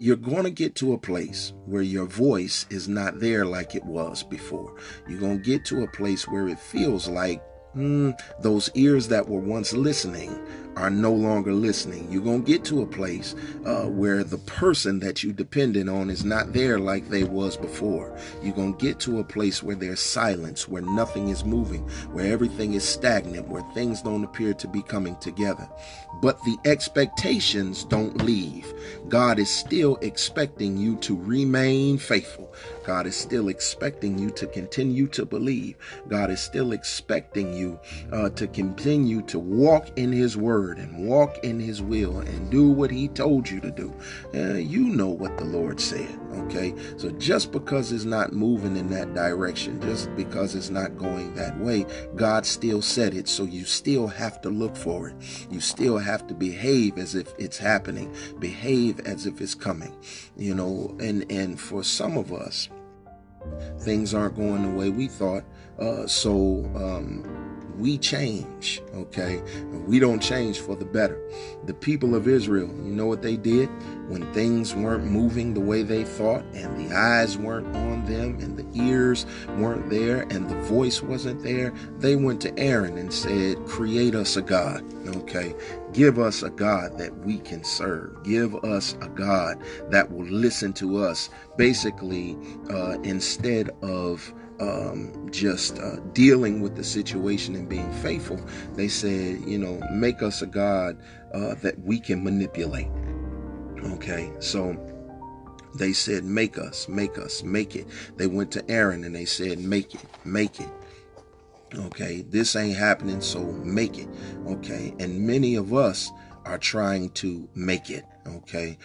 you're going to get to a place where your voice is not there like it was before. You're going to get to a place where it feels like those ears that were once listening are no longer listening. You're going to get to a place where the person that you depended on is not there like they was before. You're going to get to a place where there's silence, where nothing is moving, where everything is stagnant, where things don't appear to be coming together. But the expectations don't leave. God is still expecting you to remain faithful. God is still expecting you to continue to believe. God is still expecting you to continue to walk in his word and walk in his will and do what he told you to do. You know what the Lord said, okay? So just because it's not moving in that direction, just because it's not going that way, God still said it. So you still have to look for it. You still have to behave as if it's happening, behave as if it's coming, and for some of us, things aren't going the way we thought. So we change, okay? We don't change for the better. The people of Israel, you know what they did? When things weren't moving the way they thought, and the eyes weren't on them, and the ears weren't there, and the voice wasn't there, they went to Aaron and said, create us a God, okay? Give us a God that we can serve. Give us a God that will listen to us. Basically, instead of just dealing with the situation and being faithful, they said, make us a God that we can manipulate. Okay, so they said, make it. They went to Aaron and they said, make it. Okay, this ain't happening, so make it. Okay, and many of us are trying to make it. Okay,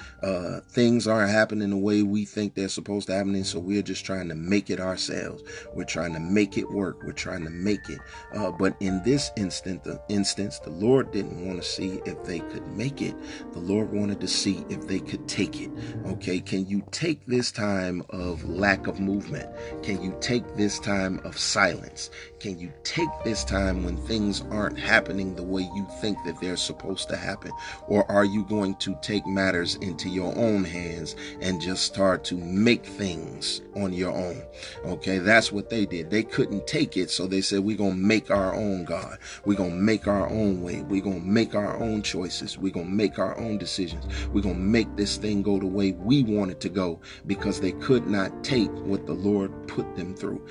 things aren't happening the way we think they're supposed to happen, so we're just trying to make it ourselves. We're trying to make it work. We're trying to make it. But in this instance, the Lord didn't want to see if they could make it. The Lord wanted to see if they could take it. Okay, can you take this time of lack of movement? Can you take this time of silence? Can you take this time when things aren't happening the way you think that they're supposed to happen? Or are you going to take matters into your own hands and just start to make things on your own? Okay, that's what they did. They couldn't take it, so they said, we're going to make our own God. We're going to make our own way. We're going to make our own choices. We're going to make our own decisions. We're going to make this thing go the way we want it to go, because they could not take what the Lord put them through.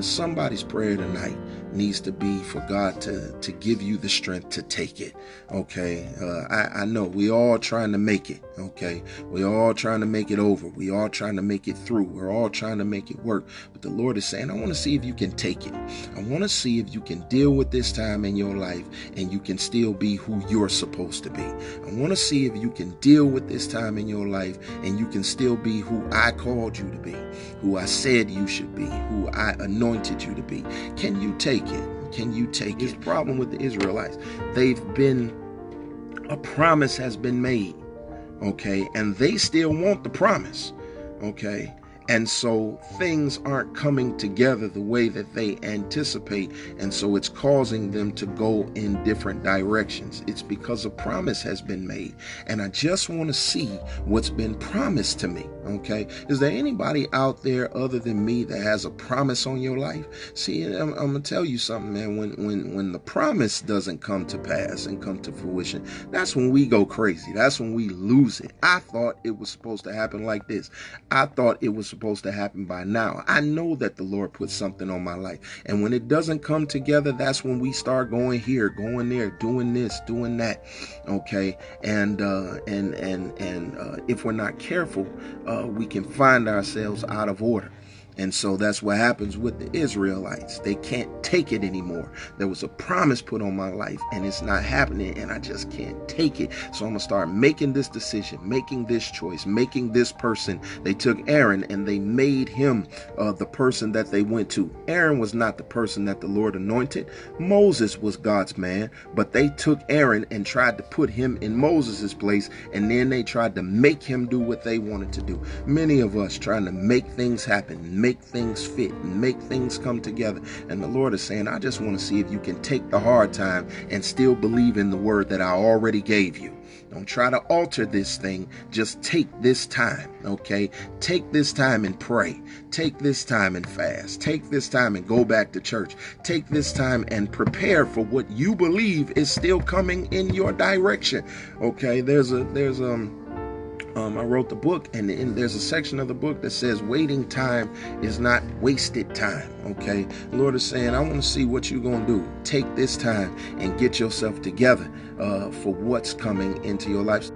Somebody's prayer tonight needs to be for God to give you the strength to take it. Okay, I know we all trying to make it. Okay, we all trying to make it over. We all trying to make it through. We're all trying to make it work. But the Lord is saying, I want to see if you can take it. I want to see if you can deal with this time in your life and you can still be who you're supposed to be. I want to see if you can deal with this time in your life and you can still be who I called you to be, who I said you should be, who I anointed you to be. Can you take it? Can you take it? The problem with the Israelites, a promise has been made, okay, and they still want the promise, okay, and so things aren't coming together the way that they anticipate, and so it's causing them to go in different directions. It's because a promise has been made, and I just want to see what's been promised to me. Okay, is there anybody out there other than me that has a promise on your life? See, I'm gonna tell you something, man. When the promise doesn't come to pass and come to fruition, that's when we go crazy. That's when we lose it. I thought it was supposed to happen like this. I thought it was supposed to happen by now. I know that the Lord put something on my life, and when it doesn't come together, that's when we start going here, going there, doing this, doing that. Okay, and if we're not careful, we can find ourselves out of order. And so that's what happens with the Israelites. They can't take it anymore. There was a promise put on my life and it's not happening, and I just can't take it. So I'm going to start making this decision, making this choice, making this person. They took Aaron and they made him the person that they went to. Aaron was not the person that the Lord anointed. Moses was God's man, but they took Aaron and tried to put him in Moses's place, and then they tried to make him do what they wanted to do. Many of us trying to make things happen, make things fit, and make things come together. And the Lord is saying, I just want to see if you can take the hard time and still believe in the word that I already gave you. Don't try to alter this thing. Just take this time, okay? Take this time and pray. Take this time and fast. Take this time and go back to church. Take this time and prepare for what you believe is still coming in your direction, okay? I wrote the book, and there's a section of the book that says waiting time is not wasted time, okay? The Lord is saying, I want to see what you're going to do. Take this time and get yourself together for what's coming into your life.